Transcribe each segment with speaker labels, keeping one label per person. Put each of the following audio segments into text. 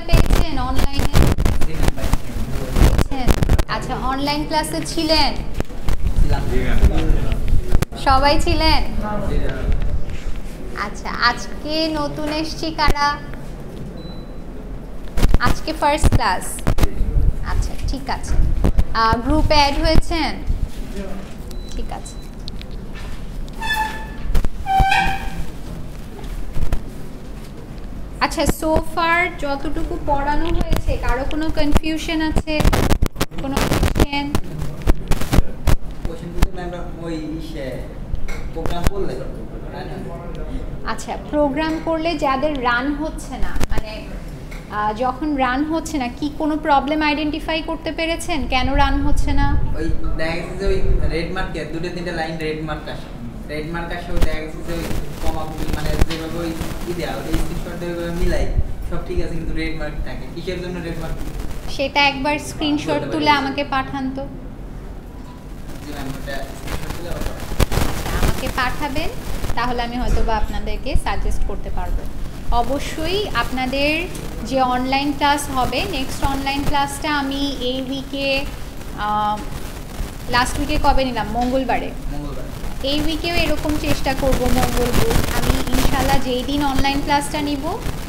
Speaker 1: পেয়েছেন অনলাইনে? আচ্ছা, অনলাইন ক্লাসে ছিলেন? সবাই ছিলেন? আচ্ছা, আজকে নতুন এসছি কারা? আজকে ফার্স্ট ক্লাস? আচ্ছা, ঠিক আছে। গ্রুপে অ্যাড হয়েছেন? ঠিক আছে। আচ্ছা, সোফার যতটুকু পড়ানো হয়েছে কারো কোনো কনফিউশন আছে? কোনো কোশ্চেন? আচ্ছা, প্রোগ্রাম করলে যাদের রান হচ্ছে না, মানে যখন রান হচ্ছে না, কি কোনো প্রবলেম আইডেন্টিফাই করতে পেরেছেন কেন রান হচ্ছে না?
Speaker 2: ওই দেখা গেছে যে ওই রেড মার্কে দুটো তিনটে লাইন রেড মার্ক আসে, রেড মার্ক আসে, ওই দেখা গেছে যে ওই কমা মানে যেভাবে ওই দেওয়া ওই স্ক্রিনশট দিয়ে মিলাই সব ঠিক আছে, কিন্তু রেড মার্ক থাকে। কিসের জন্য রেড মার্ক?
Speaker 1: সেটা একবার স্ক্রিনশট তুলে আমাকে পাঠান তো।
Speaker 2: জি ম্যাম, ওটা স্ক্রিনশট তুলে
Speaker 1: আমাকে পাঠাবেন, তাহলে আমি হয়তো বা আপনাদেরকে সাজেস্ট করতে পারবো। অবশ্যই আপনাদের যে অনলাইন ক্লাস হবে, নেক্সট অনলাইন ক্লাসটা আমি এই উইকে, লাস্ট উইকে কবে নিলাম? মঙ্গলবারে। এই উইকেও এরকম চেষ্টা করব মঙ্গলবার আমি ইনশাল্লাহ যেই দিন অনলাইন ক্লাসটা নিব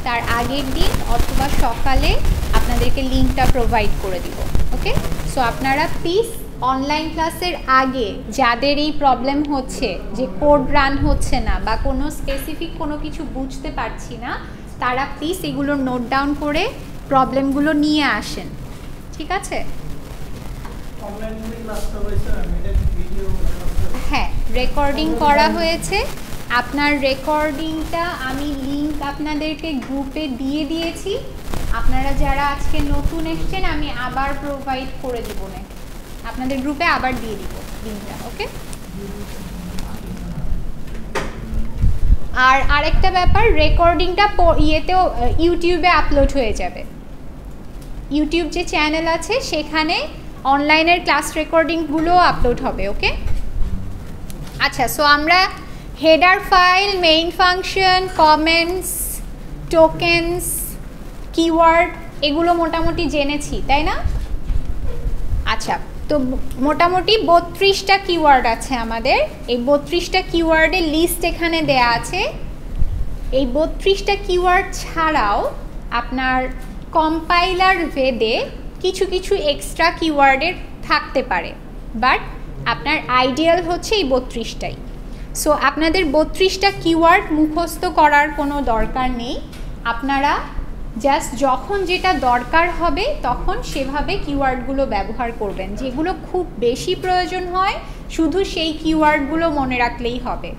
Speaker 1: তার আগের দিন অথবা সকালে আপনাদেরকে লিঙ্কটা প্রোভাইড করে দিব। ওকে, সো আপনারা প্লিজ অনলাইন ক্লাসের আগে যাদের এই প্রবলেম হচ্ছে যে কোড রান হচ্ছে না বা কোনো স্পেসিফিক কোনো কিছু বুঝতে পারছি না, তারা প্লিজ এগুলো নোট ডাউন করে প্রবলেমগুলো নিয়ে আসেন। ঠিক আছে? হ্যাঁ, রেকর্ডিং করা হয়েছে। আপনার রেকর্ডিংটা আমি লিঙ্ক আপনাদেরকে গ্রুপে দিয়ে দিয়েছি। আপনারা যারা আজকে নতুন এসছেন আমি আবার প্রোভাইড করে দিব, না আপনাদের গ্রুপে আবার দিয়ে দিব লিঙ্কটা। ওকে, আর আরেকটা ব্যাপার, রেকর্ডিংটা ইয়েতেও ইউটিউবে আপলোড হয়ে যাবে। ইউটিউব যে চ্যানেল আছে সেখানে অনলাইনের ক্লাস রেকর্ডিংগুলো আপলোড হবে। ওকে, আচ্ছা, সো আমরা header file, main function, comments, tokens, keyword এগুলো মোটামুটি জেনেছি, তাই না? আচ্ছা, তো মোটামুটি 32টা কিওয়ার্ড আছে আমাদের। এই 32টা কিওয়ার্ডের লিস্ট এখানে দেয়া আছে। এই 32টা কিওয়ার্ড ছাড়াও আপনার কম্পাইলার ভেদে কিছু কিছু এক্সট্রা কিওয়ার্ডের থাকতে পারে, বাট আপনার আইডিয়াল হচ্ছে এই 32টাই। সো আপনাদের 32টা কিওয়ার্ড মুখস্থ করার কোনো দরকার নেই। আপনারা জাস্ট যখন যেটা দরকার হবে তখন সেভাবে কিওয়ার্ডগুলো ব্যবহার করবেন। যেগুলো খুব বেশি প্রয়োজন হয় শুধু সেই কিওয়ার্ডগুলো মনে রাখলেই হবে।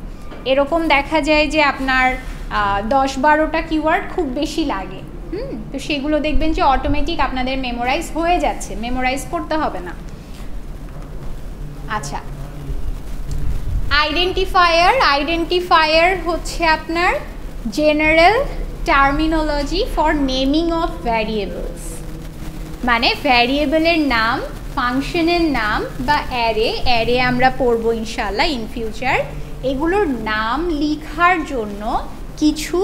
Speaker 1: এরকম দেখা যায় যে আপনার 10-12টা কিওয়ার্ড খুব বেশি লাগে, তো সেগুলো দেখবেন যে অটোমেটিক আপনাদের মেমোরাইজ হয়ে যাচ্ছে, মেমোরাইজ করতে হবে না। আচ্ছা, আইডেন্টিফায়ার হচ্ছে আপনার general terminology for naming of variables, মানে ভ্যারিয়েবলের নাম, ফাংশনের নাম বা অ্যারে আমরা পড়বো ইনশাল্লাহ ইন ফিউচার। এগুলোর নাম লেখার জন্য কিছু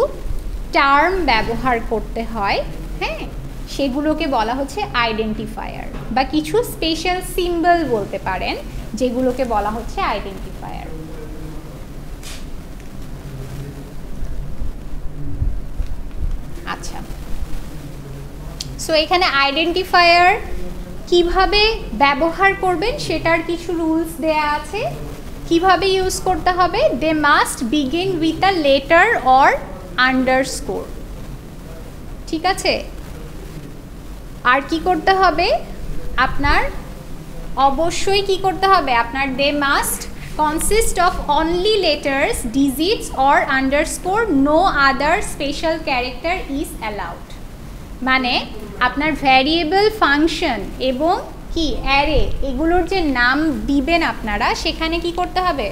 Speaker 1: টার্ম ব্যবহার করতে হয়, হ্যাঁ, সেগুলোকে বলা হচ্ছে আইডেন্টিফায়ার, বা কিছু স্পেশাল সিম্বল বলতে পারেন যেগুলোকে বলা হচ্ছে আইডেন্টিফায়ার। আচ্ছা, সো এখানে আইডেন্টিফায়ার কিভাবে ব্যবহার করবেন সেটার কিছু রুলস দেয়া আছে। কিভাবে ইউজ করতে হবে? They must begin with a letter or underscore. ঠিক আছে? আর কি করতে হবে? আপনার অবশ্যই কি করতে হবে? আপনার they must consist of only letters, digits or underscore, no other special character is allowed। মানে আপনার ভ্যারিয়েবল, ফাংশন এবং কি অ্যারে এগুলোর যে নাম দিবেন আপনারা, সেখানে কি করতে হবে?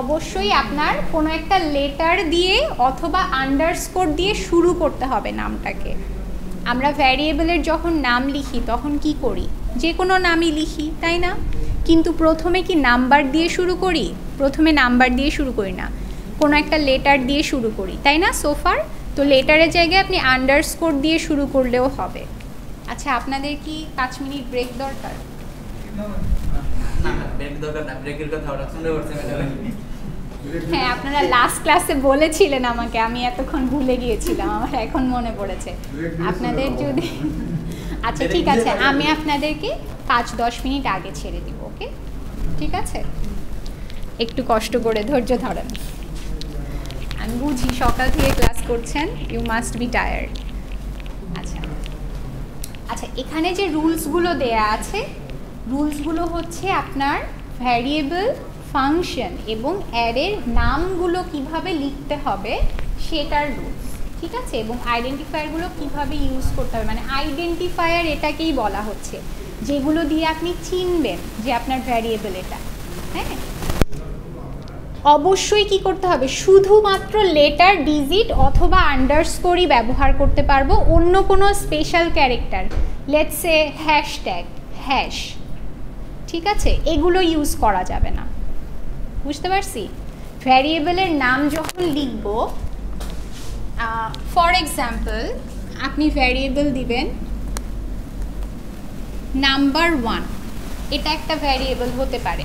Speaker 1: অবশ্যই আপনার কোনো একটা লেটার দিয়ে অথবা আন্ডারস্কোর দিয়ে শুরু করতে হবে নামটাকে। আমরা ভ্যারিয়েবলের যখন নাম লিখি তখন কি করি? যে কোনো নামই লিখি, তাই না? কিন্তু প্রথমে কি নাম্বার দিয়ে শুরু করি? প্রথমে নাম্বার দিয়ে শুরু করি না, কোনো একটা লেটার দিয়ে শুরু করি, তাই না? সোফার তো লেটারের জায়গায় আপনি আন্ডারস্কোর দিয়ে শুরু করলেও হবে। আচ্ছা, আপনাদের কি 5 মিনিট ব্রেক দরকার? হ্যাঁ, আপনারা লাস্ট ক্লাসে বলেছিলেন আমাকে, আমি এতক্ষণ ভুলে গিয়েছিলাম, আমার এখন মনে পড়েছে। আপনাদের যদি আচ্ছা ঠিক আছে, আমি আপনাদেরকে 5-10 মিনিট আগে ছেড়ে দিব। ওকে, ঠিক আছে, একটু কষ্ট করে ধৈর্য ধরেন। আমি বুঝি সকাল থেকে ক্লাস করছেন, ইউ মাস্ট বি টায়ার্ড। আচ্ছা আচ্ছা, এখানে যে রুলসগুলো দেয়া আছে, রুলসগুলো হচ্ছে আপনার ভ্যারিয়েবল, ফাংশন এবং অ্যারের নামগুলো কিভাবে লিখতে হবে সেটার রুলস, ঠিক আছে? এবং আইডেন্টিফায়ারগুলো কিভাবে ইউজ করতে হবে, মানে আইডেন্টিফায়ার এটাকেই বলা হচ্ছে, যেগুলো দিয়ে আপনি চিনবেন যে আপনার ভ্যারিয়েবল এটা। হ্যাঁ, অবশ্যই কি করতে হবে, শুধুমাত্র লেটার, ডিজিট অথবা আন্ডারস্কোরই ব্যবহার করতে পারবো, অন্য কোনো special character, let's say hashtag, hash, ঠিক আছে, এগুলো ইউজ করা যাবে না। বুঝতে পারছি? ভ্যারিয়েবলের নাম যখন লিখব, ফর এক্সাম্পল আপনি ভ্যারিয়েবল দিবেন নাম্বার 1, এটা একটা ভ্যারিয়েবল হতে পারে।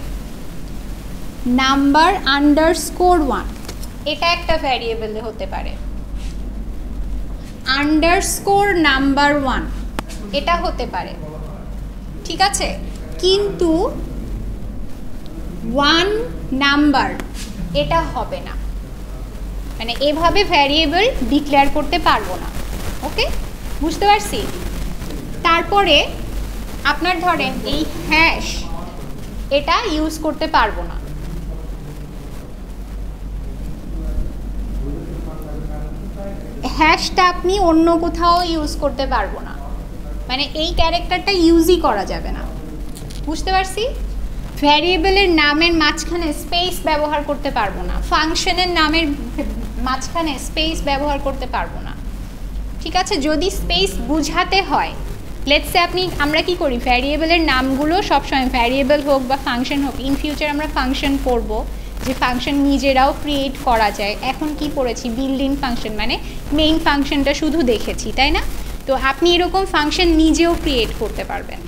Speaker 1: নাম্বার আন্ডারস্কোর 1, এটা একটা ভ্যারিয়েবল হতে পারে। আন্ডারস্কোর নাম্বার 1, এটা হতে পারে, ঠিক আছে? কিন্তু 1 নাম্বার এটা হবে না, মানে এভাবে ভ্যারিয়েবল ডিক্লেয়ার করতে পারবো না। ওকে, বুঝতে পারছি? তারপরে আপনার ধরেন এই হ্যাশ, এটা ইউজ করতে পারবো না। হ্যাশটা আপনি অন্য কোথাও ইউজ করতে পারবো না, মানে এই ক্যারেক্টারটা ইউজই করা যাবে না। বুঝতে পারছি? ভ্যারিয়েবলের নামের মাঝখানে স্পেস ব্যবহার করতে পারবো না, ফাংশনের নামের মাঝখানে স্পেস ব্যবহার করতে পারবো না, ঠিক আছে? যদি স্পেস বুঝাতে হয়, লেটস সে আমরা কি করি, ভ্যারিয়েবলের নামগুলো সবসময়, ভ্যারিয়েবল হোক বা ফাংশন হোক, ইন ফিউচার আমরা ফাংশন করব, যে ফাংশন নিজেরাও ক্রিয়েট করা যায়। এখন কি পড়েছি, বিল্ড-ইন ফাংশন, মানে মেইন ফাংশনটা শুধু দেখেছি, তাই না? তো আপনি এরকম ফাংশন নিজেও ক্রিয়েট করতে পারবেন।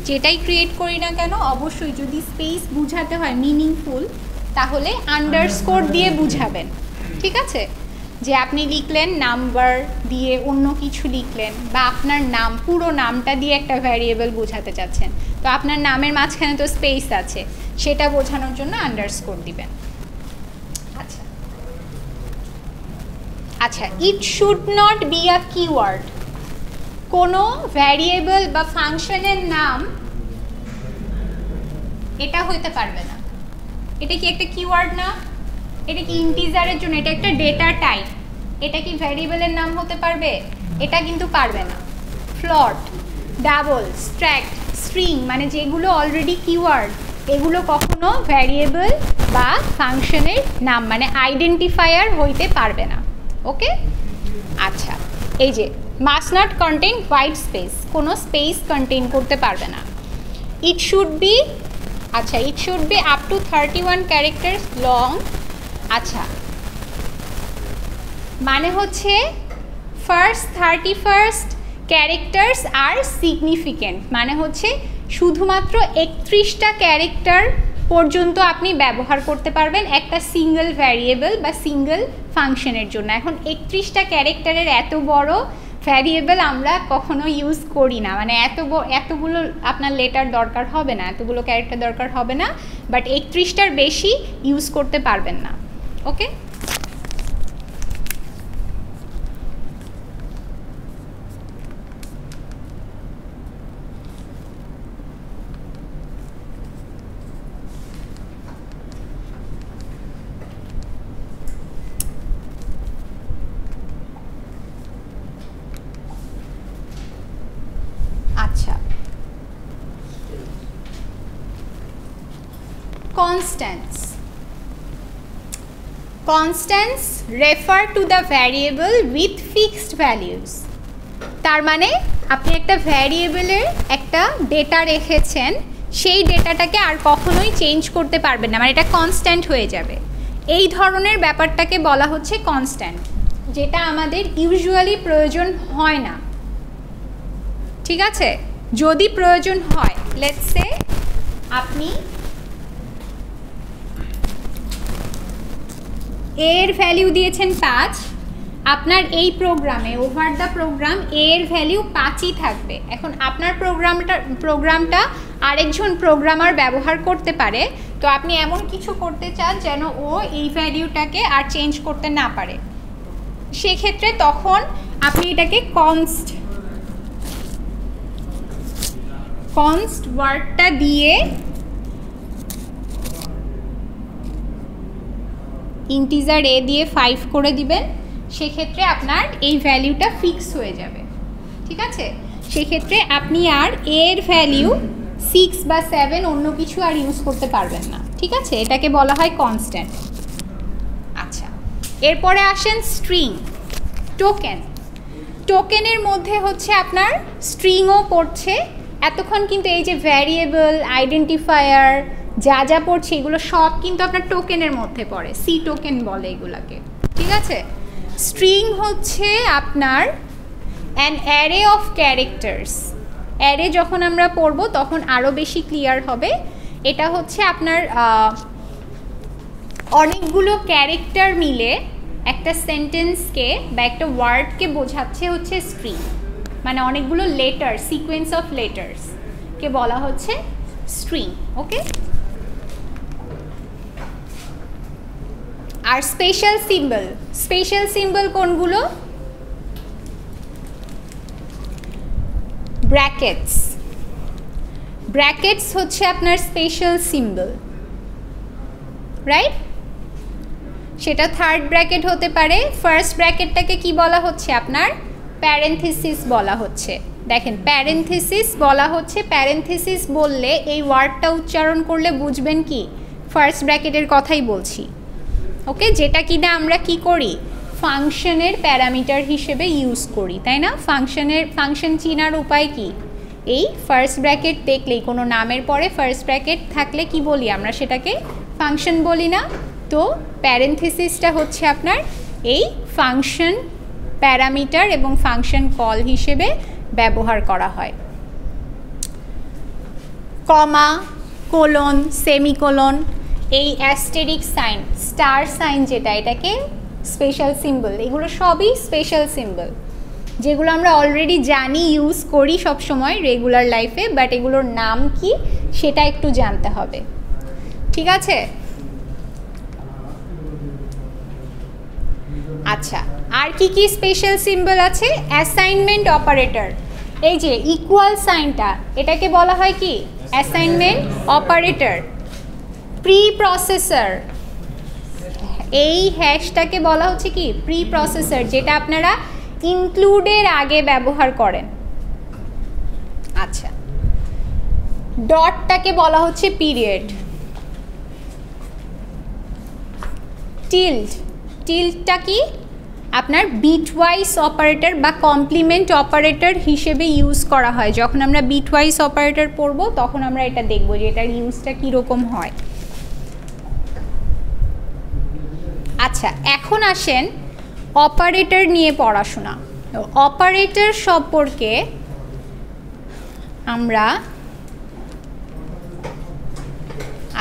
Speaker 1: যেটাই ক্রিয়েট করি না কেন, অবশ্যই যদি স্পেস বুঝাতে হয় মিনিংফুল, তাহলে আন্ডারস্কোর দিয়ে বুঝাবেন, ঠিক আছে? যে আপনি লিখলেন নাম্বার দিয়ে অন্য কিছু লিখলেন, বা আপনার নাম, পুরো নামটা দিয়ে একটা ভ্যারিয়েবল বোঝাতে চাচ্ছেন, তো আপনার নামের মাঝখানে তো স্পেস আছে, সেটা বোঝানোর জন্য আন্ডারস্কোর দিবেন। আচ্ছা আচ্ছা, it should not be a keyword. কোনো ভ্যারিয়েবল বা ফাংশনের নাম এটা হইতে পারবে না। এটা কি একটা কিওয়ার্ড না? এটা কি ইন্টিজারের জন্য, এটা একটা ডেটা টাইপ, এটা কি ভ্যারিয়েবলের নাম হতে পারবে? এটা কিন্তু পারবে না। ফ্লট, ডাবল, স্ট্র্যাক্ট, স্ট্রিং, মানে যেগুলো অলরেডি কিওয়ার্ড, এগুলো কখনো ভ্যারিয়েবল বা ফাংশনের নাম, মানে আইডেন্টিফায়ার হইতে পারবে না। ওকে, আচ্ছা, এই যে must not contain white space, কোনো স্পেস কন্টেইন করতে পারবে না। ইট শুড বি, আচ্ছা, it should be up to 31 characters long. আচ্ছা, মানে হচ্ছে ফার্স্ট 31st ক্যারেক্টার্স আর সিগনিফিকেন্ট, মানে হচ্ছে শুধুমাত্র 31টা ক্যারেক্টার পর্যন্ত আপনি ব্যবহার করতে পারবেন একটা সিঙ্গেল ভ্যারিয়েবল বা সিঙ্গেল ফাংশনের জন্য। এখন 31টা ক্যারেক্টারের এত বড় ভ্যারিয়েবল আমরা কখনো ইউজ করি না, মানে এতগুলো আপনার লেটার দরকার হবে না, এতগুলো ক্যারেক্টার দরকার হবে না, বাট 31টার বেশি ইউজ করতে পারবেন না। ওকে, আচ্ছা, constants. Constants refer to the variable with fixed values. তার মানে আপনি একটা ভ্যারিয়েবলের একটা ডেটা রেখেছেন, সেই ডেটাটাকে আর কখনোই চেঞ্জ করতে পারবেন না, মানে এটা কনস্ট্যান্ট হয়ে যাবে। এই ধরনের ব্যাপারটাকে বলা হচ্ছে কনস্ট্যান্ট। যেটা আমাদের ইউজুয়ালি প্রয়োজন হয় না, ঠিক আছে? যদি প্রয়োজন হয়, লেটস সে আপনি এর ভ্যালু দিয়েছেন 5, আপনার এই প্রোগ্রামে ওভার দ্য প্রোগ্রাম এর ভ্যালু 5ই থাকবে। এখন আপনার প্রোগ্রামটা আরেকজন প্রোগ্রামার ব্যবহার করতে পারে, তো আপনি এমন কিছু করতে চান যেন ও এই ভ্যালুটাকে আর চেঞ্জ করতে না পারে। সেক্ষেত্রে তখন আপনি এটাকে কনস্ট ওয়ার্ডটা দিয়ে ইন্টিজার এ দিয়ে 5 করে দিবেন, সেক্ষেত্রে আপনার এই ভ্যালুটা ফিক্স হয়ে যাবে, ঠিক আছে? সেক্ষেত্রে আপনি আর এর ভ্যালু 6 বা 7 অন্য কিছু আর ইউজ করতে পারবেন না, ঠিক আছে? এটাকে বলা হয় কনস্ট্যান্ট। আচ্ছা, এরপরে আসেন স্ট্রিং, টোকেন। টোকেনের মধ্যে হচ্ছে আপনার স্ট্রিংও পড়ছে। এতক্ষণ কিন্তু এই যে ভ্যারিয়েবল, আইডেন্টিফায়ার যা যা পড়ছে এগুলো সব কিন্তু আপনার টোকেনের মধ্যে পড়ে, সি টোকেন বলে এগুলাকে, ঠিক আছে? স্ট্রিং হচ্ছে আপনার an array of characters. Array যখন আমরা পড়ব তখন আরও বেশি ক্লিয়ার হবে। এটা হচ্ছে আপনার অনেকগুলো ক্যারেক্টার মিলে একটা সেন্টেন্সকে বা একটা ওয়ার্ডকে বোঝাচ্ছে হচ্ছে স্ট্রিং, মানে অনেকগুলো লেটার, সিকোয়েন্স অফ লেটার্সকে বলা হচ্ছে স্ট্রিং, ওকে? আর স্পেশাল সিম্বল কোনগুলো? ব্র্যাকেটস হচ্ছে আপনার স্পেশাল সিম্বল, রাইট? সেটা থার্ড ব্র্যাকেট হতে পারে। ফার্স্ট ব্র্যাকেটটাকে কি বলা হচ্ছে? আপনার প্যারেনথেসিস বলা হচ্ছে। দেখেন, প্যারেনথেসিস বলা হচ্ছে। প্যারেনথেসিস বললে এই ওয়ার্ডটা উচ্চারণ করলে বুঝবেন কি ফার্স্ট ব্র্যাকেটের কথাই বলছি, ওকে? যেটা কিনা আমরা কি করি, ফাংশনের প্যারামিটার হিসেবে ইউজ করি, তাই না? ফাংশন চিনার উপায় কি? এই ফার্স্ট ব্র্যাকেট দেখলেই, কোনো নামের পরে ফার্স্ট ব্র্যাকেট থাকলে কি বলি আমরা? সেটাকে ফাংশন বলি না? তো প্যারেনথেসিসটা হচ্ছে আপনার এই ফাংশন প্যারামিটার এবং ফাংশন কল হিসেবে ব্যবহার করা হয়। কমা, কোলন, সেমিকোলন, এই অ্যাস্টেরিক সাইন, স্টার সাইন যেটা, এটাকে স্পেশাল সিম্বল। এগুলো সবই স্পেশাল সিম্বল, যেগুলো আমরা অলরেডি জানি, ইউজ করি সব সময় রেগুলার লাইফে, বাট এগুলোর নাম কি সেটা একটু জানতে হবে, ঠিক আছে? আচ্ছা, আর কি কি স্পেশাল সিম্বল আছে? অ্যাসাইনমেন্ট অপারেটর, এই যে ইকুয়াল সাইনটা, এটাকে বলা হয় কি? Assignment operator. প্রি প্রসেসর, এই হ্যাশটাকে বলা হচ্ছে কি? প্রি প্রসেসর, যেটা আপনারা ইনক্লুডের আগে ব্যবহার করেন। আচ্ছা, ডটটাকে বলা হচ্ছে পিরিয়ড। টিল্ডটা কি? আপনার বিটওয়াইজ অপারেটর বা কমপ্লিমেন্ট অপারেটর হিসেবে ইউজ করা হয়। যখন আমরা বিটওয়াইজ অপারেটর পড়ব তখন আমরা এটা দেখব যে এটার ইউজটা কীরকম হয়। আচ্ছা, এখন আসেন অপারেটর নিয়ে পড়াশোনা। অপারেটর সম্পর্কে আমরা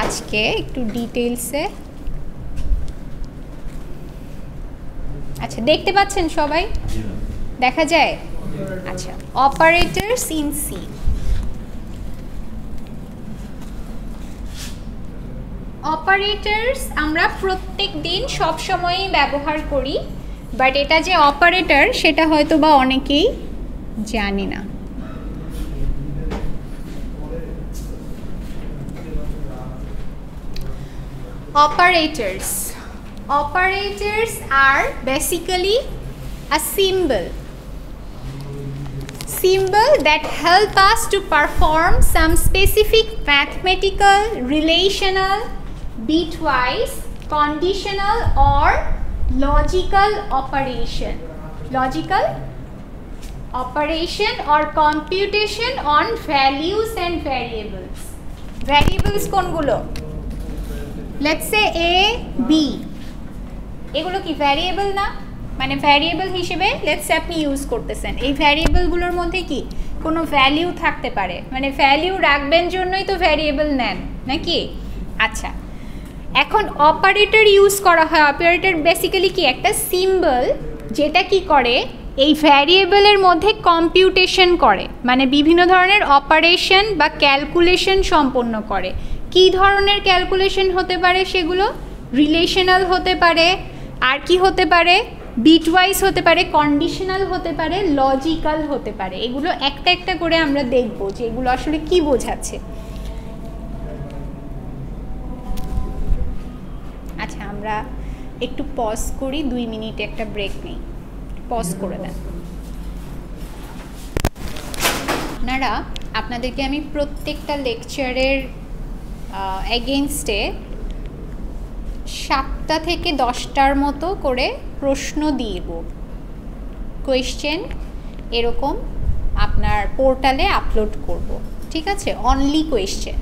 Speaker 1: আজকে একটু ডিটেইলসে, আচ্ছা দেখতে পাচ্ছেন সবাই? দেখা যায়? আচ্ছা, অপারেটরস ইন সি। অপারেটরস আমরা প্রত্যেক দিন সব সময়ই ব্যবহার করি, বাট এটা যে অপারেটর সেটা হয়তো বা অনেকেই জানি না। Operators are basically a symbol that help us to perform some specific mathematical, relational, bitwise, conditional or logical operation or computation on values and variables. Variables কোনগুলো? Let's say a b, এগুলো কি variable না? মানে variable হিসেবে let's say আপনি use করতেছেন, এই ভ্যারিয়েবলগুলোর মধ্যে কি কোনো ভ্যালিউ থাকতে পারে, মানে ভ্যালিউ রাখবেন জন্যই তো ভ্যারিয়েবল নেন নাকি। আচ্ছা, এখন অপারেটর ইউজ করা হয়। অপারেটর বেসিক্যালি কি একটা সিম্বল যেটা কি করে এই ভ্যারিয়েবলের মধ্যে কম্পিউটেশন করে, মানে বিভিন্ন ধরনের অপারেশন বা ক্যালকুলেশন সম্পন্ন করে। কি ধরনের ক্যালকুলেশন হতে পারে সেগুলো? রিলেশনাল হতে পারে, আর কি হতে পারে, বিটওয়াইজ হতে পারে, কন্ডিশনাল হতে পারে, লজিক্যাল হতে পারে। এগুলো একটা একটা করে আমরা দেখব যে এগুলো আসলে কি বোঝাচ্ছে। আচ্ছা, আমরা একটু পজ করি, 2 মিনিট একটা ব্রেক নেই, পজ করে দেন। আপনারা, আপনাদেরকে আমি প্রত্যেকটা লেকচারের এগেইনস্টে 7টা থেকে 10টার মতো করে প্রশ্ন দিব, কোয়েশ্চেন এরকম আপনার পোর্টালে আপলোড করব, ঠিক আছে? Only question.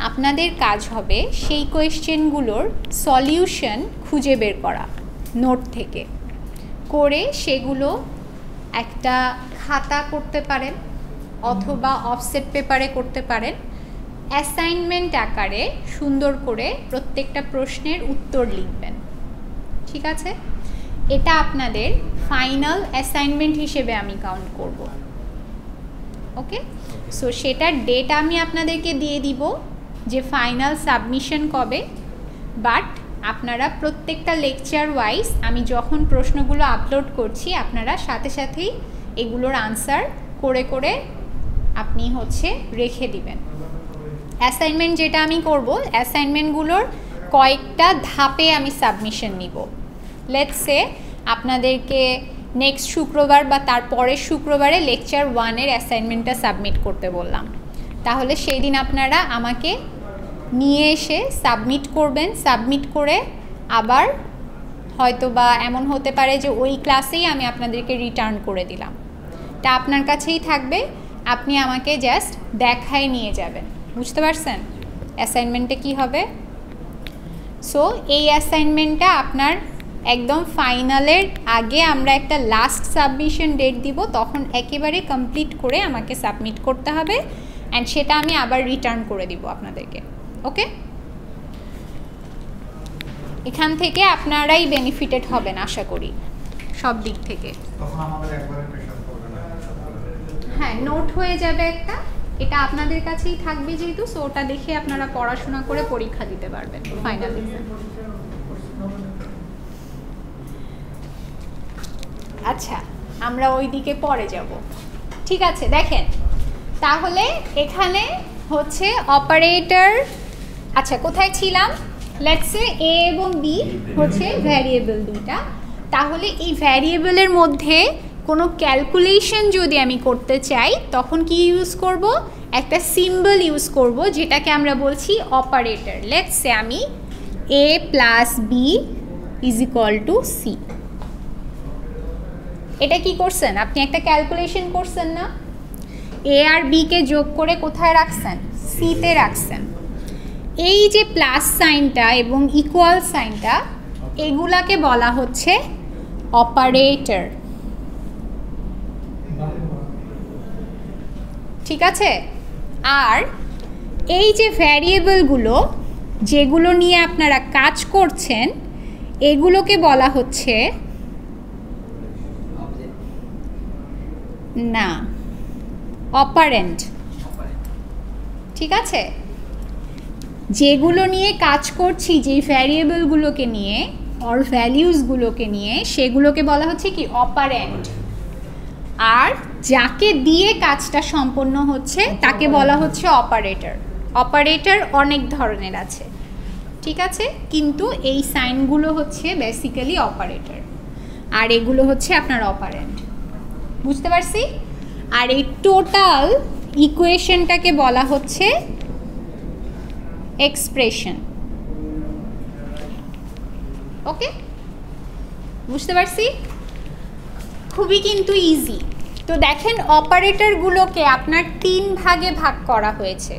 Speaker 1: আপনাদের কাজ হবে সেই কোয়েশ্চেনগুলোর সলিউশন খুঁজে বের করা নোট থেকে, করে সেগুলো একটা খাতা করতে পারেন অথবা অফসেট পেপারে করতে পারেন, অ্যাসাইনমেন্ট আকারে সুন্দর করে প্রত্যেকটা প্রশ্নের উত্তর লিখবেন, ঠিক আছে? এটা আপনাদের ফাইনাল অ্যাসাইনমেন্ট হিসেবে আমি কাউন্ট করব, ওকে? সো সেটার ডেট আমি আপনাদেরকে দিয়ে দিব যে ফাইনাল সাবমিশন কবে, বাট আপনারা প্রত্যেকটা লেকচার ওয়াইজ আমি যখন প্রশ্নগুলো আপলোড করছি আপনারা সাথে সাথেই এগুলোর আনসার করে করে আপনি রেখে দিবেন। অ্যাসাইনমেন্ট যেটা আমি করব, অ্যাসাইনমেন্টগুলোর কয়েকটা ধাপে আমি সাবমিশন নিব। লেটস সে আপনাদেরকে নেক্সট শুক্রবার বা তার পরের শুক্রবারে লেকচার 1-এর অ্যাসাইনমেন্টটা সাবমিট করতে বললাম, তাহলে সেই দিন আপনারা আমাকে নিয়ে এসে সাবমিট করবেন। সাবমিট করে আবার হয়তো বা এমন হতে পারে যে ওই ক্লাসেই আমি আপনাদেরকে রিটার্ন করে দিলাম, তা আপনার কাছেই থাকবে, আপনি আমাকে জাস্ট দেখায় নিয়ে যাবেন। বুঝতে পারছেন অ্যাসাইনমেন্টে কি হবে? সো এই অ্যাসাইনমেন্টটা আপনার একদম ফাইনালের আগে আমরা একটা লাস্ট সাবমিশন ডেট দিব, তখন একেবারে কমপ্লিট করে আমাকে সাবমিট করতে হবে, অ্যান্ড সেটা আমি আবার রিটার্ন করে দিব আপনাদেরকে, ওকে? এখান থেকে আপনারাই বেনিফিটেড হবেন আশা করি সব দিক থেকে। হ্যাঁ, নোট হয়ে যাবে একটা, এটা আপনাদের কাছেই থাকবে যেহেতু, সো ওটা দেখে আপনারা পড়াশোনা করে পরীক্ষা দিতে পারবেন ফাইনাল এক্সাম। আচ্ছা, আমরা ওই দিকে পরে যাব, ঠিক আছে? দেখেন তাহলে এখানে অপারেটর, আচ্ছা কোথায় ছিলাম? লেটস সে এ এবং বি ভ্যারিয়েবল দুইটা, তাহলে এই ভ্যারিয়েবলের মধ্যে কোনো ক্যালকুলেশন যদি আমি করতে চাই তখন কি ইউজ করব? একটা সিম্বল ইউজ করব যেটাকে আমরা বলছি অপারেটর। লেটস সে আমি a plus B is equal to C. এটা কি করছেন? আপনি একটা ক্যালকুলেশন করছেন না? এ আর বিকে যোগ করে কোথায় রাখছেন? সিতে রাখছেন। এই যে প্লাস সাইনটা এবং ইকুয়াল সাইনটা, এগুলাকে বলা হচ্ছে অপারেটর, ঠিক আছে? আর এই যে ভ্যারিয়েবলগুলো যেগুলো নিয়ে আপনারা কাজ করছেন এগুলোকে বলা হচ্ছে না অপারেন্ট, ঠিক আছে? যেগুলো নিয়ে কাজ করছি, যেই ভ্যারিয়েবলগুলোকে নিয়ে অর ভ্যালিউজগুলোকে নিয়ে, সেগুলোকে বলা হচ্ছে কি অপারেন্ট। আর যাকে দিয়ে কাজটা সম্পন্ন হচ্ছে তাকে বলা হচ্ছে অপারেটর। অপারেটর অনেক ধরনের আছে, ঠিক আছে? কিন্তু এই সাইনগুলো বেসিক্যালি অপারেটর, আর এগুলো আপনার অপারেন্ট। বুঝতে পারছি? আর এই টোটাল ইকুয়েশনটাকে বলা হচ্ছে এক্সপ্রেশন, ওকে? বুঝতে পারছি? খুবই কিন্তু ইজি। তো দেখেন অপারেটরগুলোকে আপনার 3 ভাগে ভাগ করা হয়েছে।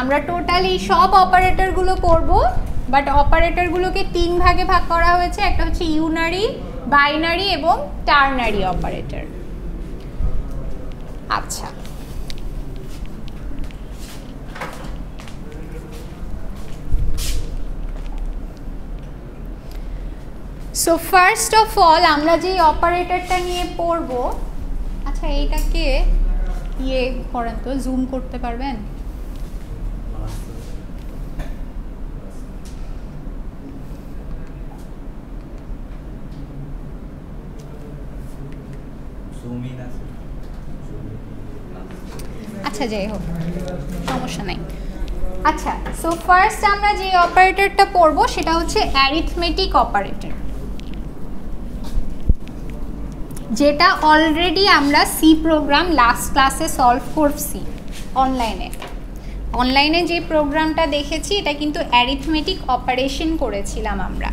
Speaker 1: আমরা টোটাল এই সব অপারেটরগুলো করব, বাট অপারেটরগুলোকে 3 ভাগে ভাগ করা হয়েছে। একটা ইউনারি, বাইনারি এবং টার্নারি অপারেটর। আচ্ছা, সো ফার্স্ট অফ অল আমরা যে অপারেটরটা নিয়ে পড়ব, আচ্ছা এইটাকে ইয়ে করেন তো, জুম করতে পারবেন? আচ্ছা যাই হোক, সমস্যা নাই। আচ্ছা, সো ফার্স্ট আমরা যে অপারেটরটা পড়ব সেটা হচ্ছে অ্যারিথমেটিক অপারেটর, যেটা অলরেডি আমরা সি প্রোগ্রাম লাস্ট ক্লাসে সলভ করছি অনলাইনে যে প্রোগ্রামটা দেখেছি এটা কিন্তু অ্যারিথমেটিক অপারেশন করেছিলাম আমরা।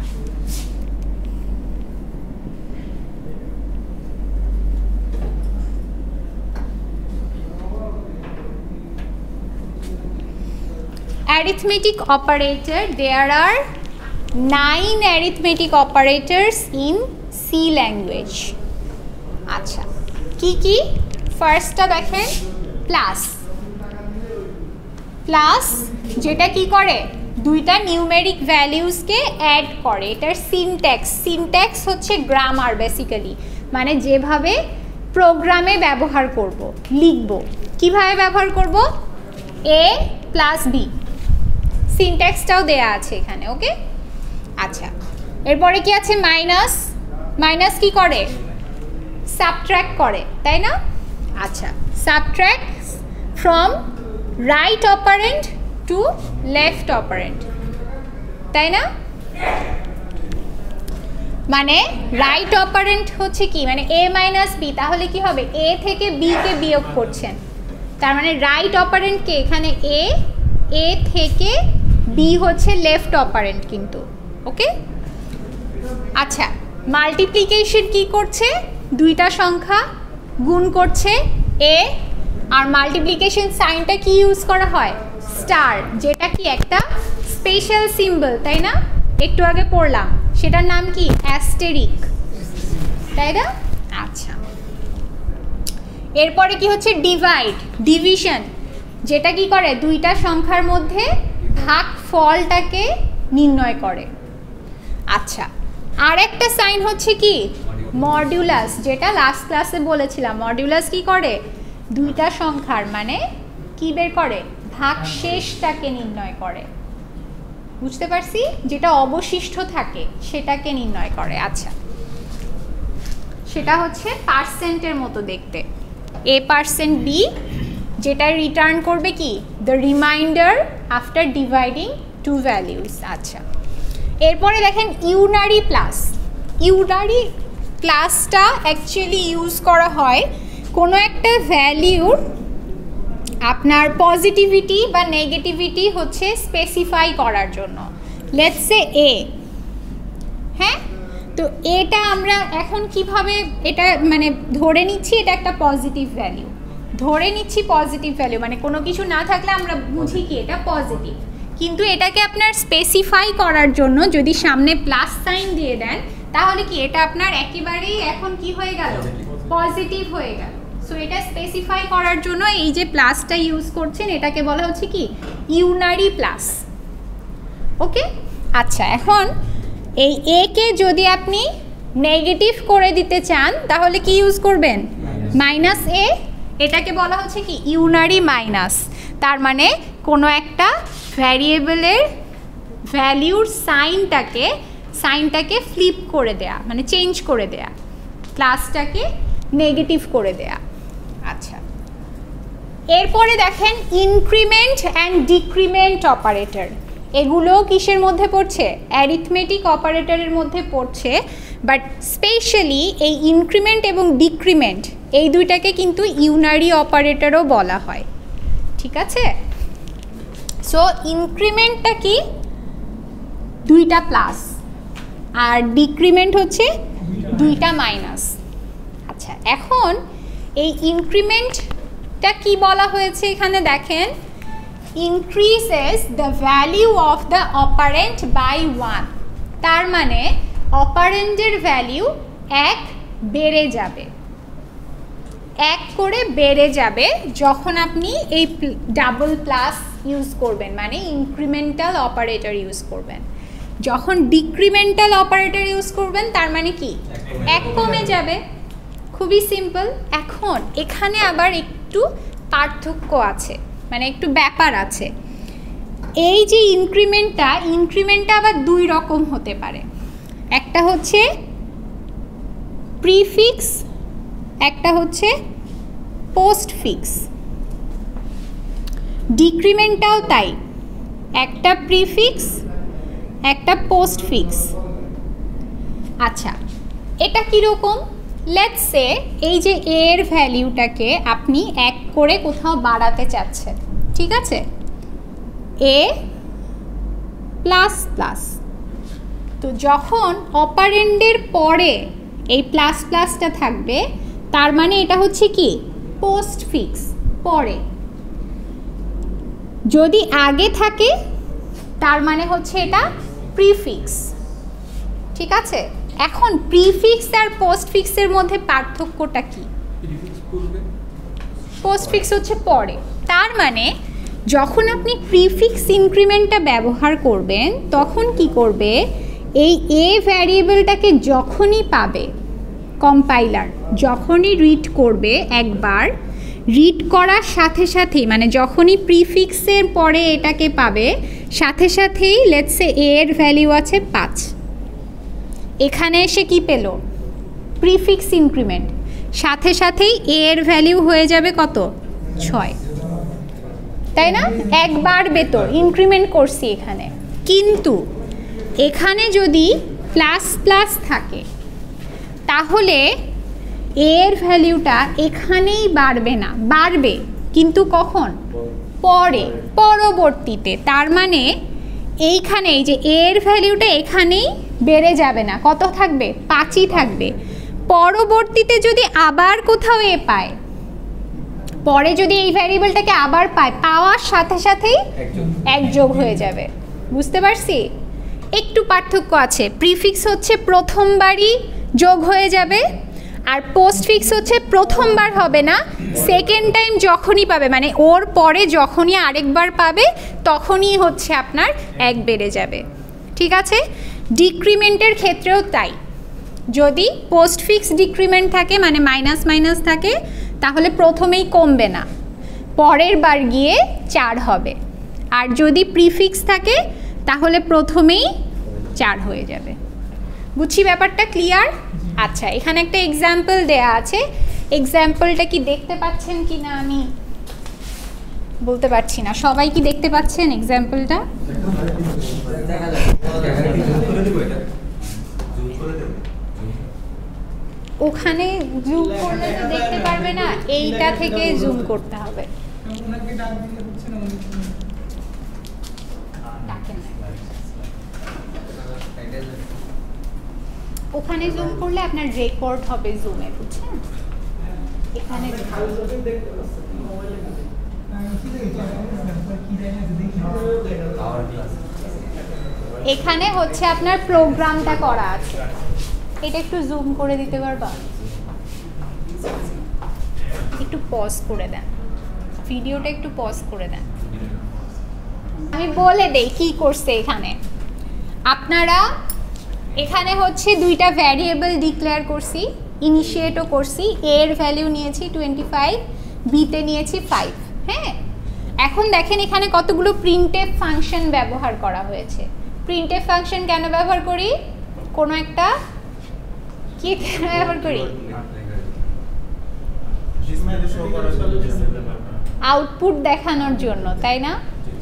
Speaker 1: Arithmetic operator, there are 9 arithmetic operators in C language. আচ্ছা, কি কি? ফার্স্টটা দেখেন প্লাস। প্লাস যেটা কি করে, দুইটা নিউমেরিক ভ্যালিউজকে অ্যাড করে। এটার সিনট্যাক্স হচ্ছে গ্রামার বেসিক্যালি, মানে যেভাবে প্রোগ্রামে ব্যবহার করব, লিখব, কিভাবে ব্যবহার করব, a প্লাস b, সিনট্যাক্সটাও দেয়া আছে এখানে। ওকে, আচ্ছা, এরপরে কি আছে? মাইনাস কি করে? সাবট্র্যাক্ট করে, তাই না? আচ্ছা, subtract from right operand to left operand, তাই না? মানে রাইট অপারেন্ট হচ্ছে কি, মানে a মাইনাস b, তাহলে কি হবে? a থেকে b কে বিয়োগ করছেন, তার মানে রাইট অপারেন্টকে এখানে a থেকে b হচ্ছে লেফট অপারেন্ট কিন্তু। ওকে, আচ্ছা, মাল্টিপ্লিকেশন কি করছে? দুইটা সংখ্যা গুণ করছে a, আর মাল্টিপ্লিকেশন সাইনটা কি ইউজ করা হয়? স্টার, যেটা কি একটা স্পেশাল সিম্বল, তাই না? একটু আগে পড়লাম, সেটার নাম কি? অ্যাস্টেরিক, তাই না? আচ্ছা, এরপরে কি হচ্ছে? ডিভিশন, যেটা কি করে? দুইটা সংখ্যার মধ্যে ভাগফলটাকে নির্ণয় করে। আচ্ছা, আর একটা সাইন হচ্ছে কি? মডুলাস, যেটা লাস্ট ক্লাসে বলেছিলাম। মডুলাস কি করে? দুইটা সংখ্যার মানে কি বের করে? ভাগশেষটাকে নির্ণয় করে। বুঝতে পারছি? যেটা অবশিষ্ট থাকে সেটাকে নির্ণয় করে। আচ্ছা, সেটা হচ্ছে পার্সেন্টের মতো দেখতে, a%b, যেটা রিটার্ন করবে কি? The remainder after dividing two values. আচ্ছা, এরপরে দেখেন ইউনারি প্লাসটা অ্যাকচুয়ালি ইউজ করা হয় কোনো একটা ভ্যালিউর আপনার পজিটিভিটি বা নেগেটিভিটি হচ্ছে স্পেসিফাই করার জন্য। লেটস সে a, হ্যাঁ, তো এটা আমরা এখন কিভাবে এটা মানে ধরে নিচ্ছি এটা একটা পজিটিভ ভ্যালু, মানে কোনো কিছু না থাকলে আমরা বুঝি কি এটা পজিটিভ, কিন্তু এটাকে আপনার স্পেসিফাই করার জন্য যদি সামনে প্লাস সাইন দিয়ে দেন তাহলে কি এটা আপনার একেবারেই এখন কি হয়ে গেল? পজিটিভ হয়ে গেল। সো এটা স্পেসিফাই করার জন্য এই যে প্লাসটা ইউজ করছেন এটাকে বলা হচ্ছে কি? Unary plus. ওকে, আচ্ছা, এখন এই a কে যদি আপনি নেগেটিভ করে দিতে চান তাহলে কি ইউজ করবেন? -a, এটাকে বলা হচ্ছে কি? Unary minus. তার মানে কোনো একটা ভ্যারিয়েবলের ভ্যালিউর সাইনটাকে ফ্লিপ করে দেয়া, মানে চেঞ্জ করে দেয়া, প্লাসটাকে নেগেটিভ করে দেয়া। আচ্ছা, এরপরে দেখেন ইনক্রিমেন্ট অ্যান্ড ডিক্রিমেন্ট অপারেটর। এগুলো কিসের মধ্যে পড়ছে? অ্যারিথমেটিক অপারেটরের মধ্যে পড়ছে, বাট স্পেশালি এই ইনক্রিমেন্ট এবং ডিক্রিমেন্ট এই দুইটাকে কিন্তু ইউনারি অপারেটরও বলা হয়। ঠিক আছে, সো ইনক্রিমেন্টটা কি? দুইটা প্লাস, আর ডিক্রিমেন্ট হচ্ছে দুইটা মাইনাস। আচ্ছা, এখন এই ইনক্রিমেন্টটা কি বলা হয়েছে এখানে দেখেন, increases the value of the operand by 1। তার মানে অপারেন্ডের ভ্যালিউ 1 বেড়ে যাবে, 1 করে বেড়ে যাবে যখন আপনি এই ডাবল প্লাস ইউজ করবেন, মানে ইনক্রিমেন্টাল অপারেটর ইউজ করবেন। যখন ডিক্রিমেন্টাল অপারেটর ইউজ করবেন তার মানে কি 1 কমে যাবে, খুবই সিম্পল। এখন এখানে আবার একটু পার্থক্য আছে, মানে একটু ব্যাপার আছে। এই যে ইনক্রিমেন্টটা আবার 2 রকম হতে পারে, একটা হচ্ছে প্রিফিক্স, একটা হচ্ছে পোস্টফিক্স। ডিক্রিমেন্টটাও তাই, একটা প্রিফিক্স একটা পোস্টফিক্স। আচ্ছা, এটা কীরকম? লেটস সে এই যে এ এর ভ্যালিউটাকে আপনি 1 করে কোথাও বাড়াতে চাচ্ছেন, ঠিক আছে, এ প্লাস প্লাস। তো যখন অপারেন্ডের পরে এই প্লাস প্লাসটা থাকবে তার মানে এটা হচ্ছে কি পোস্টফিক্স, পরে। যদি আগে থাকে তার মানে হচ্ছে এটা প্রিফিক্স, ঠিক আছে। এখন প্রিফিক্স আর পোস্টফিক্সের মধ্যে পার্থক্যটা কি? পোস্টফিক্স হচ্ছে পরে, তার মানে যখন আপনি প্রিফিক্স ইনক্রিমেন্টটা ব্যবহার করবেন তখন কি করবে, এই এ ভ্যারিয়েবলটাকে যখনই পাবে কম্পাইলার, যখনই রিড করবে একবার, রিড করার সাথে সাথেই, মানে যখনই প্রিফিক্সের পরে এটাকে পাবে সাথে সাথেই, লেটস সে এ এর ভ্যালিউ আছে 5, এখানে এসে কি পেল প্রিফিক্স ইনক্রিমেন্ট, সাথে সাথেই এ এর ভ্যালিউ হয়ে যাবে কত 6, তাই না? একবার বেতো ইনক্রিমেন্ট করছি এখানে। কিন্তু এখানে যদি প্লাস প্লাস থাকে তাহলে এর ভ্যালিউটা এখানেই বাড়বে না, বাড়বে কিন্তু কখন? পরে, পরবর্তীতে। তার মানে এইখানে এই যে এর ভ্যালিউটা এখানেই বেড়ে যাবে না, কত থাকবে 5ই থাকবে। পরবর্তীতে যদি আবার কোথাও এ পায়, পরে যদি এই ভ্যারিয়েবলটাকে আবার পায়, পাওয়ার সাথে সাথেই 1 যোগ হয়ে যাবে। বুঝতে পারছি? একটু পার্থক্য আছে, প্রিফিক্স হচ্ছে প্রথমবারই যোগ হয়ে যাবে, আর পোস্টফিক্স হচ্ছে প্রথমবার হবে না, সেকেন্ড টাইম যখনই পাবে, মানে ওর পরে যখনই আরেকবার পাবে তখনই হচ্ছে আপনার 1 বেড়ে যাবে, ঠিক আছে। ডিক্রিমেন্টের ক্ষেত্রেও তাই, যদি পোস্টফিক্স ডিক্রিমেন্ট থাকে মানে মাইনাস মাইনাস থাকে তাহলে প্রথমেই কমবে না, পরের বার গিয়ে 4 হবে। আর যদি প্রিফিক্স থাকে তাহলে প্রথমেই 4 হয়ে যাবে। বুঝছি ব্যাপারটা ক্লিয়ার? আচ্ছা, এখানে একটা এক্সাম্পল দেয়া আছে, এক্সাম্পলটা কি দেখতে পাচ্ছেন কি না আমি বলতে পারছি না। সবাই কি দেখতে পাচ্ছেন এক্সাম্পলটা? ওখানে জুম করলে তো দেখতে পারবে না, এইটা থেকে জুম করতে হবে। ওখানে জুম করলে আপনার রেকর্ড হবে জুমে, বুঝছেন? এখানে এখানে হচ্ছে আপনার প্রোগ্রামটা করা আছে, এটা একটু জুম করে দিতে পারবা? একটু পজ করে দেন, ভিডিওটা একটু পজ করে দেন। আমি বলে দেই কি করছে এখানে। আপনারা এখানে হচ্ছে 2টা ভ্যারিয়েবল ডিক্লেয়ার করছি, ইনিশিয়েটও করছি। এ এর ভ্যালিউ নিয়েছি 25, বিতে নিয়েছি 5। হ্যাঁ, এখন দেখেন এখানে কতগুলো প্রিন্টএফ ফাংশন ব্যবহার করা হয়েছে। প্রিন্টএফ ফাংশন কেন ব্যবহার করি? কোনো একটা কি ব্যবহার করি? আউটপুট দেখানোর জন্য, তাই না?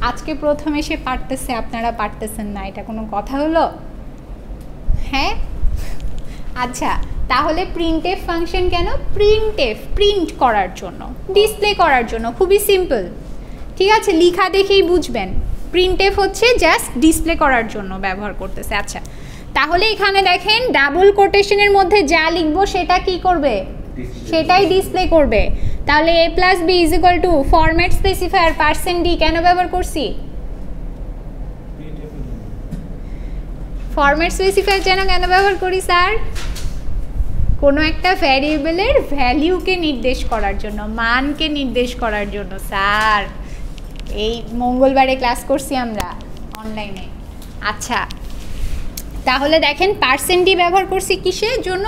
Speaker 1: আজকে প্রথমে সে পারতেছে, আপনারা পারতেছেন না, এটা কোনো কথা হলো? হ্যাঁ, আচ্ছা, তাহলে প্রিন্টএফ ফাংশন কেন? প্রিন্টএফ, প্রিন্ট করার জন্য, ডিসপ্লে করার জন্য, খুবই সিম্পল, ঠিক আছে? লেখা দেখেই বুঝবেন। প্রিন্টএফ হচ্ছে জাস্ট ডিসপ্লে করার জন্য ব্যবহার করতেছে। আচ্ছা, তাহলে এখানে দেখেন ডাবল কোটেশনের মধ্যে যা লিখবো সেটা কি করবে? সেটাই ডিসপ্লে করবে। তাহলে a + b = format specifier %d কেন ব্যবহার করছি? ফরম্যাট স্পেসিফায়ার যেন কেন ব্যবহার করি স্যার? কোনো একটা ভ্যারিয়েবলের ভ্যালুকে নির্দেশ করার জন্য, মানকে নির্দেশ করার জন্য। স্যার এই মঙ্গলবারে ক্লাস করছি আমরা অনলাইনে। আচ্ছা তাহলে দেখেন পার্সেন্টই ব্যবহার করছি কিসের জন্য?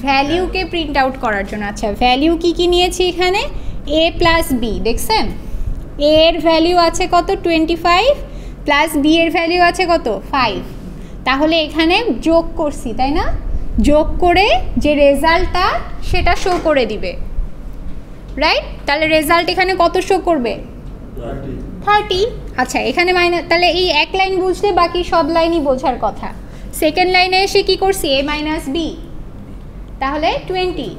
Speaker 1: ভ্যালুকে প্রিন্ট আউট করার জন্য। আচ্ছা ভ্যালু কি কি নিয়েছি এখানে? a প্লাস বি, দেখছেন a এর ভ্যালু আছে কত 25 প্লাস b এর ভ্যালু আছে কত 5। তাহলে এখানে যোগ করছি তাই না? যোগ করে যে রেজাল্টটা সেটা শো করে দিবে, রাইট? তাহলে রেজাল্ট এখানে কত শো করবে? 30। আচ্ছা এখানে মাইনাস, তাহলে এই এক লাইন বুঝলে বাকি সব লাইনই বোঝার কথা। সেকেন্ড লাইনে এসে কি করছি? a মাইনাস বি, তাহলে 20।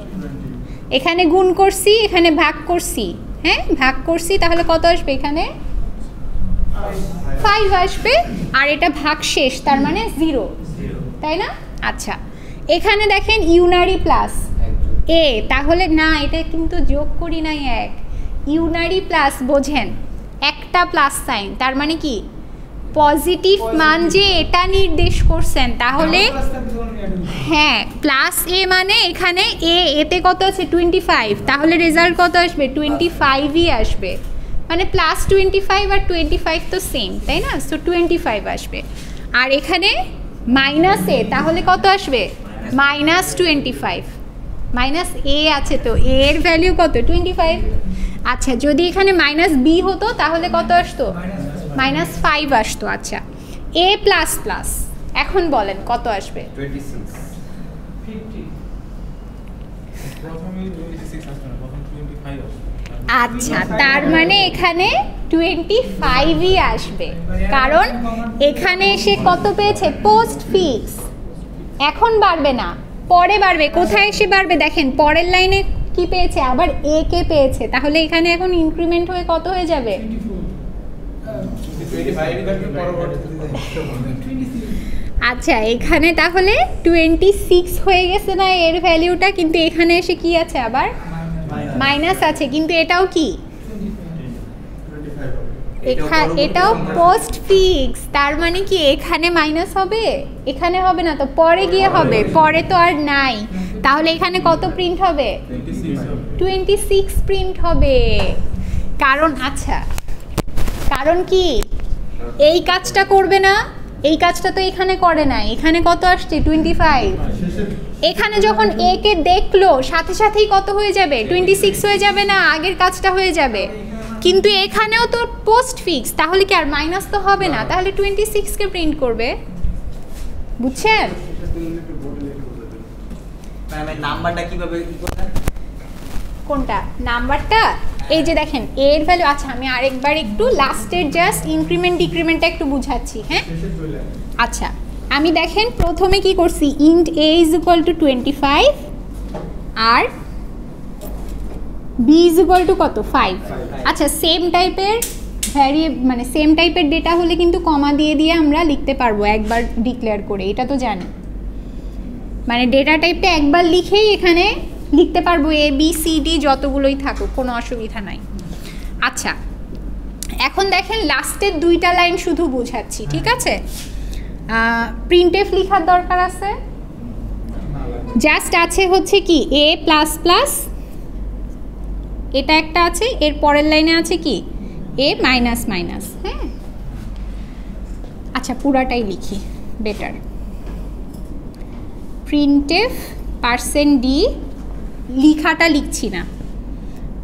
Speaker 1: এখানে গুণ করছি, এখানে ভাগ করছি, হ্যাঁ ভাগ করছি, তাহলে কত আসবে? এখানে 5 আসবে। আর এটা ভাগ শেষ, তার মানে 0, তাই না? আচ্ছা এখানে দেখেন ইউনারি প্লাস এ, তাহলে না এটা কিন্তু যোগ করি নাই, এক ইউনারি প্লাস, বোঝেন একটা প্লাস সাইন, তার মানে কি পজিটিভ মান যে এটা নির্দেশ করছেন। তাহলে হ্যাঁ প্লাস এ মানে এখানে এতে কত আছে 25, তাহলে রেজাল্ট কত আসবে? 25ই আসবে, মানে প্লাস 25 আর 25 তো সেম, তাই না? সো 25 আসবে। আর এখানে মাইনাস এ, তাহলে কত আসবে? মাইনাস 25, মাইনাস এ আছে তো এ এর ভ্যালু কত 25। আচ্ছা যদি এখানে মাইনাস বি হতো তাহলে কত আসতো? মাইনাস 5 আসতো। আচ্ছা এ প্লাস প্লাস, এখন বলেন কত আসবে?
Speaker 3: 26।
Speaker 1: আচ্ছা তার মানে এখানে 25ই আসবে, কারণ এখানে এসে কত পেয়েছে? Post fix. এখন বাড়বে না, পরে বাড়বে। কোথায় এসে বাড়বে? দেখেন পরের লাইনে কি পেয়েছে? আবার এ কে পেয়েছে, তাহলে এখানে এখন ইনক্রিমেন্ট হয়ে কত হয়ে যাবে? আচ্ছা এখানে তাহলে 26 হয়ে গেছে না এর ভ্যালুটা, কিন্তু এখানে এসে কি আছে? আবার মাইনাস আছে, কিন্তু এটাও কি? এটাও পোস্ট ফিক্স, তার মানে কি এখানে মাইনাস হবে, এখানে হবে না, তো পরে গিয়ে হবে। পরে তো আর নাই, তাহলে এখানে কত প্রিন্ট হবে? 26 প্রিন্ট হবে। কারণ আচ্ছা কারণ কি এই কাজটা করবে না, এই কাজটা তো এখানে করে না, এখানে কত আসছে 25। এখানে যখন এ কে দেখলো সাথে সাথেই কত হয়ে যাবে? 26 হয়ে যাবে না, আগের কাজটা হয়ে যাবে। কিন্তু এখানেও তো পোস্ট ফিক্স, তাহলে কি আর মাইনাস তো হবে না, তাহলে 26 কে প্রিন্ট করবে। বুঝছেন?
Speaker 2: নাম্বারটা কিভাবে
Speaker 1: কোনটা নাম্বারটা? এই যে দেখেন এর ভ্যালু। আচ্ছা আমি আরেকবার একটু লাস্টের জাস্ট ইনক্রিমেন্ট ডিক্রিমেন্টটা একটু বুঝাচ্ছি, হ্যাঁ? আচ্ছা আমি দেখেন প্রথমে কি করছি? Int a is equal to 25 আর b ইজ ইকুয়াল টু কত 5। আচ্ছা সেম টাইপের মানে সেম টাইপের ডেটা হলে কিন্তু কমা দিয়ে দিয়ে আমরা লিখতে পারবো একবার ডিক্লেয়ার করে, এটা তো জানি। মানে ডেটা টাইপটা একবার লিখেই এখানে লিখতে পারবো এ বি সি ডি যতগুলোই থাকুক, কোনো অসুবিধা নাই। আচ্ছা এখন দেখেন লাস্টের দুইটা লাইন শুধু বোঝাচ্ছি, ঠিক আছে? প্রিন্টএফ লেখার দরকার আছে? জাস্ট আছে হচ্ছে কি এ প্লাস প্লাস, এটা একটা আছে, এর পরের লাইনে আছে কি এ মাইনাস মাইনাস, হ্যাঁ? আচ্ছা পুরাটাই লিখি বেটার। প্রিন্টএফ %d লিখাটা লিখছি না,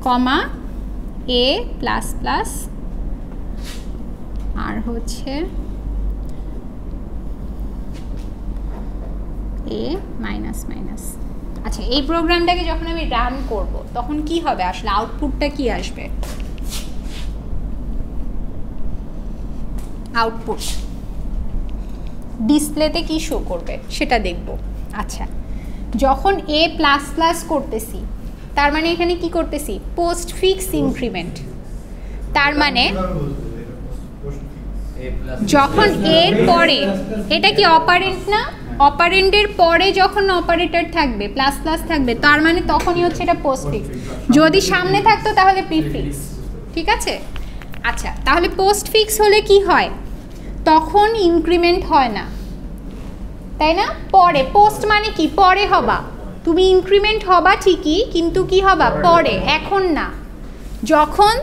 Speaker 1: কমা এ প্লাস প্লাস আর হচ্ছে এ মাইনাস মাইনাস। আচ্ছা এই প্রোগ্রামটাকে যখন আমি রান করব তখন কি হবে? আসলে আউটপুটটা কি আসবে? আউটপুট ডিসপ্লেতে কি শো করবে সেটা দেখব। আচ্ছা যখন এ প্লাস প্লাস করতেছি তার মানে এখানে কি করতেছি? Post fix increment. তার মানে যখন এর পরে এটা কি অপারেন্ট না, অপারেন্টের পরে যখন অপারেটর থাকবে প্লাস প্লাস থাকবে, তার মানে তখনই হচ্ছে এটা পোস্ট ফিক্স। যদি সামনে থাকতো তাহলে প্রিফিক্স, ঠিক আছে? আচ্ছা তাহলে পোস্ট ফিক্স হলে কি হয়? তখন ইনক্রিমেন্ট হয় না, তাই না? পরে পোস্ট মানে কি? পরে হবা, তুমি ইনক্রিমেন্ট হবা ঠিকই, কিন্তু কি হবা পরে, এখন না। যখন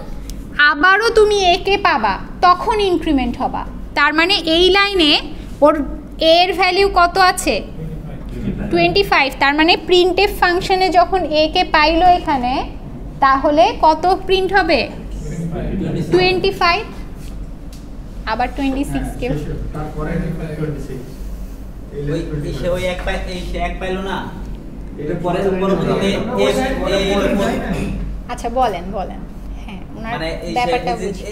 Speaker 1: আবারও তুমি একে পাবা তখন ইনক্রিমেন্ট হবা। তার মানে এই লাইনে ওর এর ভ্যালিউ কত আছে 25, তার মানে প্রিন্টএফ ফাংশনে যখন একে পাইলো এখানে, তাহলে কত প্রিন্ট হবে 25, আবার 26 কেও
Speaker 3: তারপরে 26
Speaker 2: ওই এক পাইলো না, এটা পরে পরবর্তীতে
Speaker 1: আচ্ছা বলেন বলেন। হ্যাঁ ওনার
Speaker 2: মানে এই
Speaker 1: ব্যাপারটা বুঝি।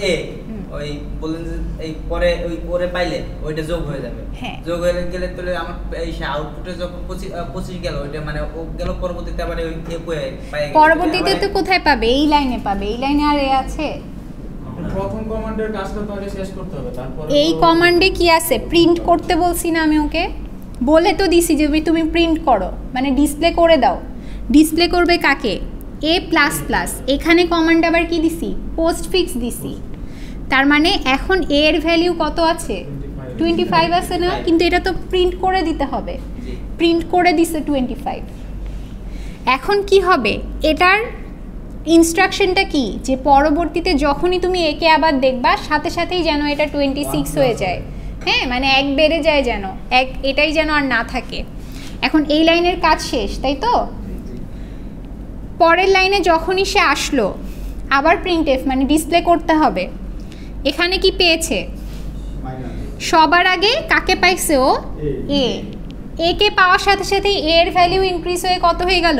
Speaker 2: ওই বলেন যে এই পরে ওই ওরে পাইলে ওইটা যোগ হয়ে যাবে,
Speaker 1: হ্যাঁ।
Speaker 2: যোগ হয়ে গেলে তাহলে আমার এই আউটপুটে যখন 25 গেল ওইটা মানে ও গেল পরবর্তীতে আবার ওই পাই গেল,
Speaker 1: পরবর্তীতে তো কোথায় পাবে, এই লাইনে পাবে। এই লাইনে আর এ আছে,
Speaker 3: প্রথম কমান্ডের কাজটা তো আগে শেষ করতে হবে, তারপরে
Speaker 1: এই কমান্ডে কি আছে, প্রিন্ট করতে বলছি না আমি ওকে, বলে তো দিছি যে তুমি প্রিন্ট করো, মানে ডিসপ্লে করে দাও। ডিসপ্লে করবে কাকে, এ প্লাস প্লাস। এখানে কমান্ড আবার কি দিছি, পোস্ট ফিক্স দিছি। তার মানে এখন এর ভ্যালিউ কত আছে 25 আছে না, কিন্তু এটা তো প্রিন্ট করে দিতে হবে, প্রিন্ট করে দিছে 25। এখন কি হবে, এটার ইনস্ট্রাকশনটা কি, যে পরবর্তীতে যখনই তুমি একে আবার দেখবা সাথে সাথেই যেন এটা 26 হয়ে যায়। হ্যাঁ, মানে এক বেড়ে যায় যেন, এক এটাই যেন আর না থাকে। এখন এই লাইনের কাজ শেষ, তাই তো? পরের লাইনে যখনই সে আসলো আবার প্রিন্টএফ মানে ডিসপ্লে করতে হবে। এখানে কি পেয়েছে, সবার আগে কাকে পাইছে ও, এ। একে পাওয়ার সাথে সাথেই এর ভ্যালিউ ইনক্রিজ হয়ে কত হয়ে গেল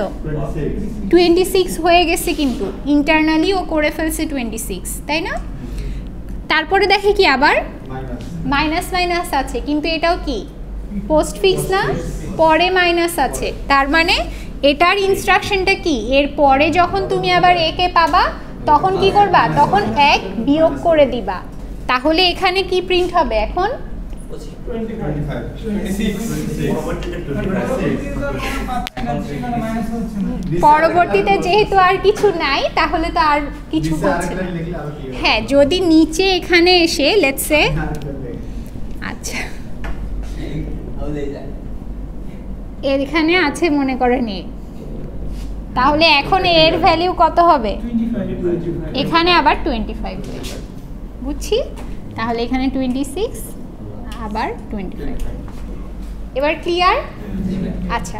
Speaker 1: 26 হয়ে গেছে, কিন্তু ইন্টারনালি ও করে ফেলছে 26, তাই না? তারপরে দেখে কি আবার মাইনাস মাইনাস আছে, কিন্তু এটাও কি পোস্ট ফিক্স না, পরে মাইনাস আছে। তার মানে এটার ইনস্ট্রাকশনটা কি, এর পরে যখন তুমি আবার একে পাবা তখন কি করবা, তখন এক বিয়োগ করে দিবা। তাহলে এখানে কি প্রিন্ট হবে এখন, পরবর্তীতে যেহেতু আর কিছু নাই তাহলে তো আর কিছু হচ্ছে না। হ্যাঁ, যদি নিচে এখানে এসে লেটস সে, আচ্ছা এখানে আছে মনে করেন এ, তাহলে এখন এর ভ্যালিউ কত হবে, এখানে আবার 25 বুঝছি। তাহলে এখানে 26 আবার 25। এবার ক্লিয়ার? আচ্ছা,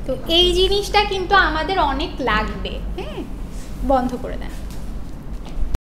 Speaker 1: তো এই জিনিসটা কিন্তু আমাদের অনেক লাগবে। হ্যাঁ, বন্ধ করে দেন।